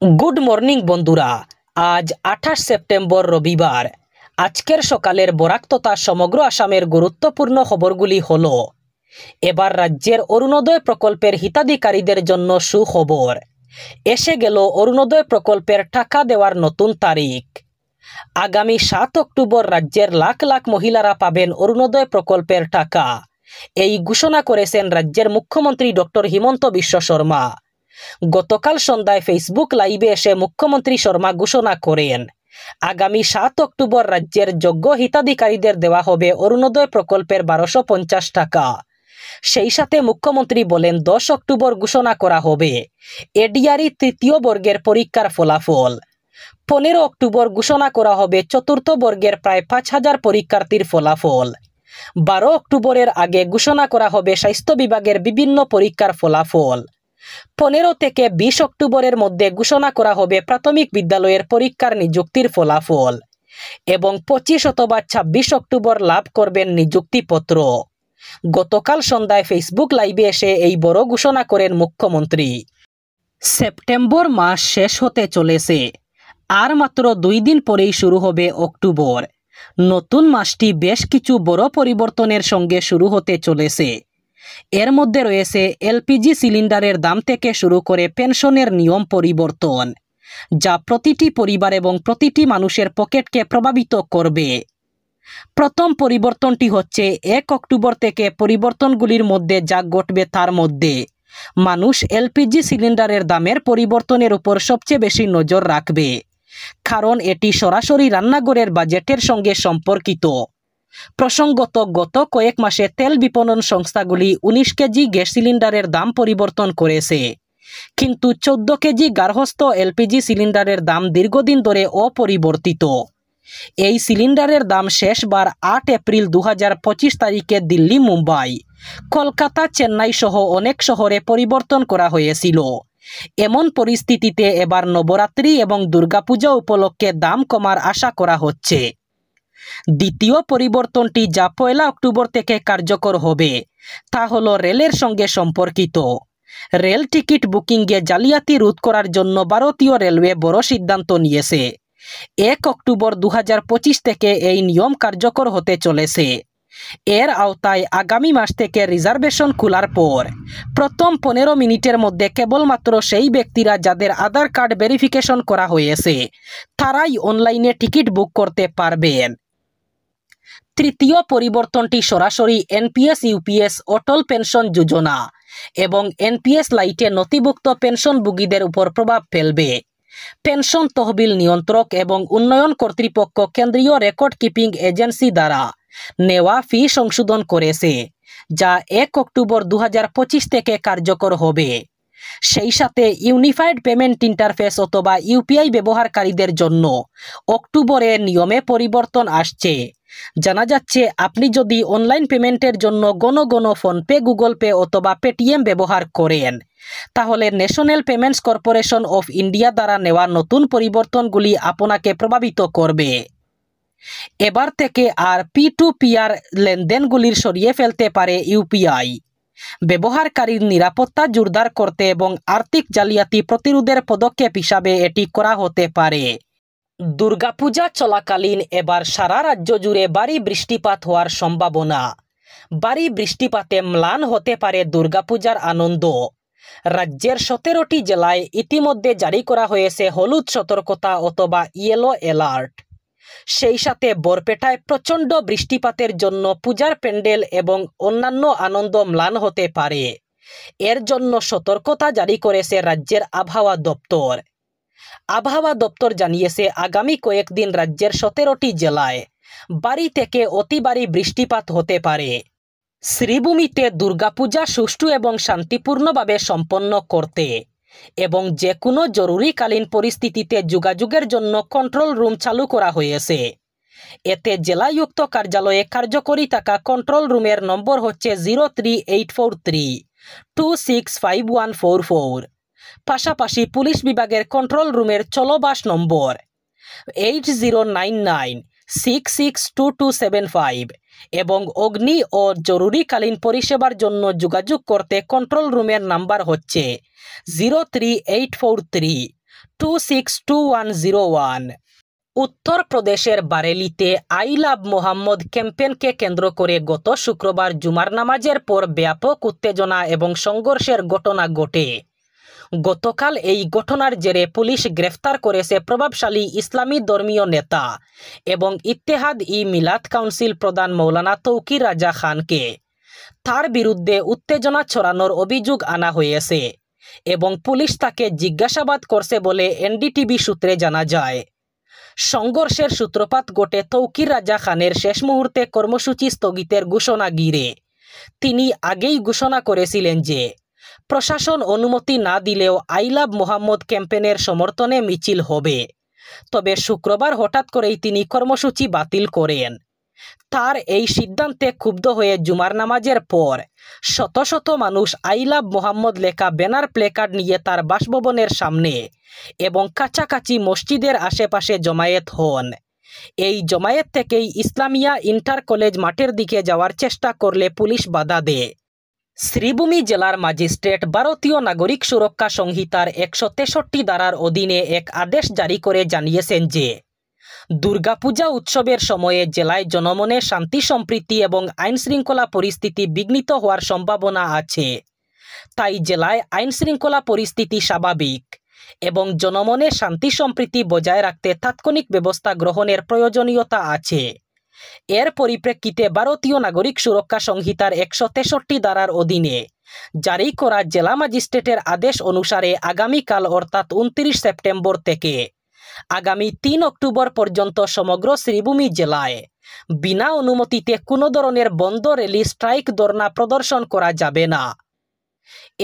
Good morning বন্ধুরা। আজ 28 September রবিবার। আজকের সকালের বরাক তথা সমগ্র আসামের গুরুত্বপূর্ণ খবরগুলি হলো: এবার রাজ্যের অরুণোদয় প্রকল্পের হিতাধিকারীদের জন্য সুখবর, এসে গেল অরুণোদয় প্রকল্পের টাকা দেওয়ার নতুন তারিখ। আগামী 7 অক্টোবর রাজ্যের লাখ লাখ মহিলারা পাবেন অরুণোদয় প্রকল্পের টাকা, এই ঘোষণা করেছেন রাজ্যের মুখ্যমন্ত্রী ডক্টর হিমন্ত বিশ্ব শর্মা। গতকাল সন্ধ্যায় ফেসবুক লাইভে এসে মুখ্যমন্ত্রী শর্মা ঘোষণা করেন, আগামী 7 অক্টোবর রাজ্যের যোগ্য হিতাধিকারীদের দেওয়া হবে অরুণোদয় প্রকল্পের 1250 টাকা। সেই সাথে মুখ্যমন্ত্রী বলেন 10 অক্টোবর ঘোষণা করা হবে এডিআরই তৃতীয় বর্গের পরীক্ষার ফলাফল। 15 অক্টোবর ঘোষণা করা হবে চতুর্থ বর্গের প্রায় 5000 পরীক্ষার্থীর ফলাফল। 12 অক্টোবরের আগে ঘোষণা করা হবে স্বাস্থ্য বিভাগের বিভিন্ন পরীক্ষার ফলাফল। 15 থেকে 20 অক্টোবরের মধ্যে ঘোষণা করা হবে প্রাথমিক বিদ্যালয়ের পরীক্ষার নিযুক্তির ফলাফল এবং 25 অথবা 26 অক্টোবর লাভ করবেন নিযুক্তিপত্র। গতকাল সন্ধ্যায় ফেসবুক লাইভে এসে এই বড় ঘোষণা করেন মুখ্যমন্ত্রী। সেপ্টেম্বর মাস শেষ হতে চলেছে, আর মাত্র 2 দিন পরেই শুরু হবে অক্টোবর। নতুন মাসটি বেশ কিছু বড় পরিবর্তনের সঙ্গে শুরু হতে চলেছে। এর মধ্যে রয়েছে এলপিজি সিলিন্ডারের দাম থেকে শুরু করে পেনশনের নিয়ম পরিবর্তন, যা প্রতিটি পরিবার এবং প্রতিটি মানুষের পকেটকে প্রভাবিত করবে। প্রথম পরিবর্তনটি হচ্ছে 1 অক্টোবর থেকে পরিবর্তনগুলির মধ্যে যা ঘটবে তার মধ্যে মানুষ এলপিজি সিলিন্ডারের দামের পরিবর্তনের উপর সবচেয়ে বেশি নজর রাখবে, কারণ এটি সরাসরি রান্নাঘরের বাজেটের সঙ্গে সম্পর্কিত। প্রসঙ্গত, গত কয়েক মাসে তেল বিপণন সংস্থাগুলি 19 কেজি গ্যাস সিলিন্ডারের দাম পরিবর্তন করেছে, কিন্তু 14 কেজি গার্হস্থ্য এলপিজি সিলিন্ডারের দাম দীর্ঘদিন ধরে অপরিবর্তিত। এই সিলিন্ডারের দাম শেষবার 8 এপ্রিল 2025 তারিখে দিল্লি, মুম্বাই, কলকাতা, চেন্নাই সহ অনেক শহরে পরিবর্তন করা হয়েছিল। এমন পরিস্থিতিতে এবার নবরাত্রি এবং দুর্গাপূজা উপলক্ষে দাম কমার আশা করা হচ্ছে। দ্বিতীয় পরিবর্তনটি যা 1 অক্টোবর থেকে কার্যকর হবে তা হল রেলের সঙ্গে সম্পর্কিত। রেল টিকিট বুকিংয়ে জালিয়াতি রোধ করার জন্য ভারতীয় রেলওয়ে বড় সিদ্ধান্ত নিয়েছে। 1 অক্টোবর 2025 থেকে এই নিয়ম কার্যকর হতে চলেছে। এর আওতায় আগামী মাস থেকে রিজার্ভেশন খোলার পর প্রথম 15 মিনিটের মধ্যে কেবলমাত্র সেই ব্যক্তিরা যাদের আধার কার্ড ভেরিফিকেশন করা হয়েছে তারাই অনলাইনে টিকিট বুক করতে পারবেন। তৃতীয় পরিবর্তনটি সরাসরি এনপিএস, ইউপিএস, অটল পেনশন যোজনা এবং এনপিএস লাইটে নথিভুক্ত পেনশনভোগীদের উপর প্রভাব ফেলবে। পেনশন তহবিল নিয়ন্ত্রক এবং উন্নয়ন কর্তৃপক্ষ কেন্দ্রীয় রেকর্ড কিপিং এজেন্সি দ্বারা নেওয়া ফি সংশোধন করেছে, যা 1 অক্টোবর 2025 থেকে কার্যকর হবে। সেই সাথে ইউনিফাইড পেমেন্ট ইন্টারফেস অথবা ইউপিআই ব্যবহারকারীদের জন্য অক্টোবরে নিয়মে পরিবর্তন আসছে। জানা যাচ্ছে, আপনি যদি অনলাইন পেমেন্টের জন্য ঘন ফোনপে, গুগল পে অথবা পেটিএম ব্যবহার করেন, তাহলে national payments corporation of India দ্বারা নেওয়া নতুন পরিবর্তনগুলি আপনাকে প্রভাবিত করবে। এবার থেকে আর P2PR লেনদেনগুলির সরিয়ে ফেলতে পারে ইউপিআই। ব্যবহারকারীর নিরাপত্তা জোরদার করতে এবং আর্থিক জালিয়াতি প্রতিরোধের পদক্ষেপ হিসাবে এটি করা হতে পারে। দুর্গাপূজা চলাকালীন এবার সারা রাজ্য জুড়ে ভারী বৃষ্টিপাত হওয়ার সম্ভাবনা। ভারী বৃষ্টিপাতে ম্লান হতে পারে দুর্গাপূজার আনন্দ। রাজ্যের 17টি জেলায় ইতিমধ্যে জারি করা হয়েছে হলুদ সতর্কতা অথবা ইয়েলো অ্যালার্ট। সেই সাথে বরপেটায় প্রচণ্ড বৃষ্টিপাতের জন্য পূজার প্যান্ডেল এবং অন্যান্য আনন্দ ম্লান হতে পারে। এর জন্য সতর্কতা জারি করেছে রাজ্যের আবহাওয়া দপ্তর। আবহাওয়া দপ্তর জানিয়েছে, আগামী কয়েকদিন রাজ্যের 17টি জেলায় ভারী থেকে অতি ভারী বৃষ্টিপাত হতে পারে। শ্রীভূমিতে দুর্গাপূজা সুষ্ঠু এবং শান্তিপূর্ণভাবে সম্পন্ন করতে এবং যে কোনো জরুরিকালীন পরিস্থিতিতে যোগাযোগের জন্য কন্ট্রোল রুম চালু করা হয়েছে। এতে জেলায়ুক্ত কার্যালয়ে কার্যকরী থাকা কন্ট্রোল রুমের নম্বর হচ্ছে 03843265144। পাশাপাশি পুলিশ বিভাগের কন্ট্রোল রুমের চলবাস নম্বর 8099662275 এবং অগ্নি ও জরুরিকালীন পরিষেবার জন্য যোগাযোগ করতে কন্ট্রোল রুমের নাম্বার হচ্ছে 262101। উত্তর প্রদেশের বারেলিতে আই লাভ মোহাম্মদ ক্যাম্পেইনকে কেন্দ্র করে গত শুক্রবার জুমার নামাজের পর ব্যাপক উত্তেজনা এবং সংঘর্ষের ঘটনা ঘটে। গতকাল এই ঘটনার জেরে পুলিশ গ্রেফতার করেছে প্রভাবশালী ইসলামী ধর্মীয় নেতা এবং ইত্তেহাদ-ই-মিলাদ কাউন্সিল প্রধান মৌলানা তৌকির রাজা খানকে। তার বিরুদ্ধে উত্তেজনা ছড়ানোর অভিযোগ আনা হয়েছে এবং পুলিশ তাকে জিজ্ঞাসাবাদ করছে বলে এনডিটিভি সূত্রে জানা যায়। সংঘর্ষের সূত্রপাত ঘটে তৌকির রাজা খানের শেষ মুহূর্তে কর্মসূচি স্থগিতের ঘোষণা ঘিরে। তিনি আগেই ঘোষণা করেছিলেন যে প্রশাসন অনুমতি না দিলেও আই লাভ মোহাম্মদ ক্যাম্পেইনের সমর্থনে মিছিল হবে। তবে শুক্রবার হঠাৎ করেই তিনি কর্মসূচি বাতিল করেন। তার এই সিদ্ধান্তে ক্ষুব্ধ হয়ে জুমার নামাজের পর শত শত মানুষ আই লাভ মোহাম্মদ লেখা ব্যানার প্লেকার্ড নিয়ে তার বাসভবনের সামনে এবং কাছাকাছি মসজিদের আশেপাশে জমায়েত হন। এই জমায়েত থেকেই ইসলামিয়া ইন্টার কলেজ মাঠের দিকে যাওয়ার চেষ্টা করলে পুলিশ বাধা দেয়। শ্রীভূমি জেলার ম্যাজিস্ট্রেট ভারতীয় নাগরিক সুরক্ষা সংহিতার 163 ধারার অধীনে এক আদেশ জারি করে জানিয়েছেন যে দুর্গাপূজা উৎসবের সময়ে জেলায় জনমনে শান্তি সম্প্রীতি এবং আইনশৃঙ্খলা পরিস্থিতি বিঘ্নিত হওয়ার সম্ভাবনা আছে। তাই জেলায় আইনশৃঙ্খলা পরিস্থিতি স্বাভাবিক এবং জনমনে শান্তি সম্প্রীতি বজায় রাখতে তাৎক্ষণিক ব্যবস্থা গ্রহণের প্রয়োজনীয়তা আছে। এর পরিপ্রেক্ষিতে ভারতীয় নাগরিক সুরক্ষা সংহিতার 163 ধারার অধীনে জারি করা জেলা ম্যাজিস্ট্রেটের আদেশ অনুসারে আগামীকাল অর্থাৎ 29 সেপ্টেম্বর থেকে আগামী 3 অক্টোবর পর্যন্ত সমগ্র শ্রীভূমি জেলায় বিনা অনুমতিতে কোনো ধরনের বন্ধ র্যালি, স্ট্রাইক, ধর্ণা প্রদর্শন করা যাবে না।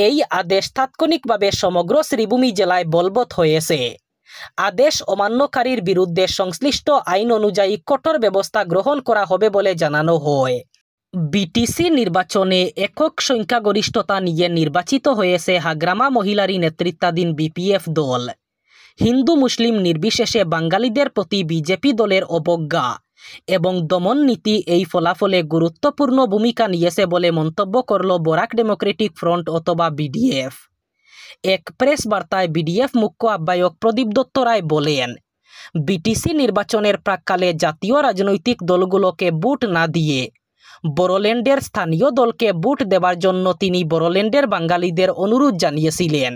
এই আদেশ তাৎক্ষণিকভাবে সমগ্র শ্রীভূমি জেলায় বলবৎ হয়েছে। আদেশ অমান্যকারীর বিরুদ্ধে সংশ্লিষ্ট আইন অনুযায়ী কঠোর ব্যবস্থা গ্রহণ করা হবে বলে জানানো হয়। বিটিসি নির্বাচনে একক সংখ্যাগরিষ্ঠতা নিয়ে নির্বাচিত হয়েছে হাগ্রামা মহিলারী নেতৃত্বাধীন বিপিএফ দল। হিন্দু মুসলিম নির্বিশেষে বাঙালিদের প্রতি বিজেপি দলের অবজ্ঞা এবং দমন নীতি এই ফলাফলে গুরুত্বপূর্ণ ভূমিকা নিয়েছে বলে মন্তব্য করল বরাক ডেমোক্রেটিক ফ্রন্ট অথবা বিডিএফ। এক প্রেস বার্তায় বিডিএফ মুখ্য আহ্বায়ক প্রদীপ দত্ত রায় বলেন, বিটিসি নির্বাচনের প্রাক্কালে জাতীয় রাজনৈতিক দলগুলোকে ভোট না দিয়ে বড়োল্যান্ডের স্থানীয় দলকে ভোট দেওয়ার জন্য তিনি বড়োল্যান্ডের বাঙালিদের অনুরোধ জানিয়েছিলেন।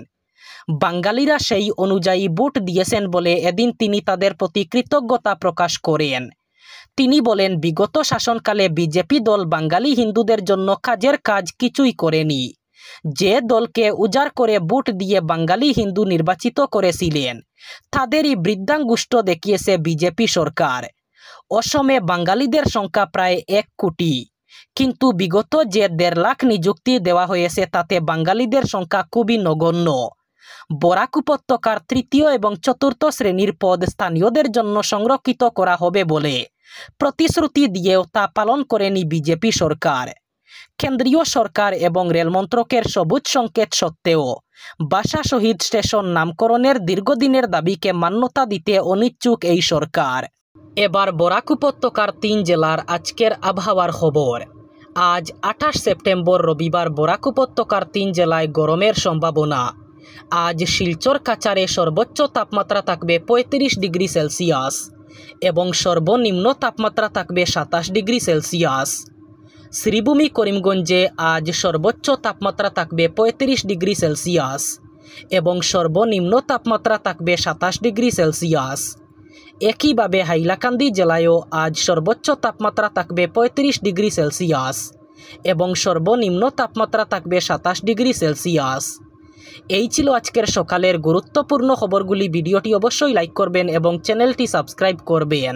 বাঙালিরা সেই অনুযায়ী ভোট দিয়েছেন বলে এদিন তিনি তাদের প্রতি কৃতজ্ঞতা প্রকাশ করেন। তিনি বলেন, বিগত শাসনকালে বিজেপি দল বাঙালি হিন্দুদের জন্য কাজের কাজ কিছুই করেনি। যে দলকে উজাড় করে ভোট দিয়ে বাঙালি হিন্দু নির্বাচিত করেছিলেন তাদেরই বৃদ্ধাঙ্গুষ্ঠ দেখিয়েছে বিজেপি সরকার। অসমে বাঙালিদের সংখ্যা প্রায় 1 কোটি, কিন্তু বিগত যে 1.5 লাখ নিযুক্তি দেওয়া হয়েছে তাতে বাঙালিদের সংখ্যা খুবই নগণ্য। বরাক উপত্যকার 3য় এবং 4র্থ শ্রেণীর পদ স্থানীয়দের জন্য সংরক্ষিত করা হবে বলে প্রতিশ্রুতি দিয়েও তা পালন করেনি বিজেপি সরকার। কেন্দ্রীয় সরকার এবং রেল মন্ত্রকের সবুজ সংকেত সত্ত্বেও ভাষা শহীদ স্টেশন নামকরণের দীর্ঘদিনের দাবিকে মান্যতা দিতে অনিচ্ছুক এই সরকার। এবার বরাক উপত্যকার 3 জেলার আজকের আবহাওয়ার খবর। আজ 28 সেপ্টেম্বর রবিবার বরাক উপত্যকার 3 জেলায় গরমের সম্ভাবনা। আজ শিলচর কাছাড়ে সর্বোচ্চ তাপমাত্রা থাকবে 35 ডিগ্রি সেলসিয়াস এবং সর্বনিম্ন তাপমাত্রা থাকবে 27 ডিগ্রি সেলসিয়াস। শ্রীভূমি করিমগঞ্জে আজ সর্বোচ্চ তাপমাত্রা থাকবে 35 ডিগ্রি সেলসিয়াস এবং সর্বনিম্ন তাপমাত্রা থাকবে 27 ডিগ্রি সেলসিয়াস। একইভাবে হাইলাকান্দি জেলায়ও আজ সর্বোচ্চ তাপমাত্রা থাকবে 35 ডিগ্রি সেলসিয়াস এবং সর্বনিম্ন তাপমাত্রা থাকবে 27 ডিগ্রি সেলসিয়াস। এই ছিল আজকের সকালের গুরুত্বপূর্ণ খবরগুলি। ভিডিওটি অবশ্যই লাইক করবেন এবং চ্যানেলটি সাবস্ক্রাইব করবেন।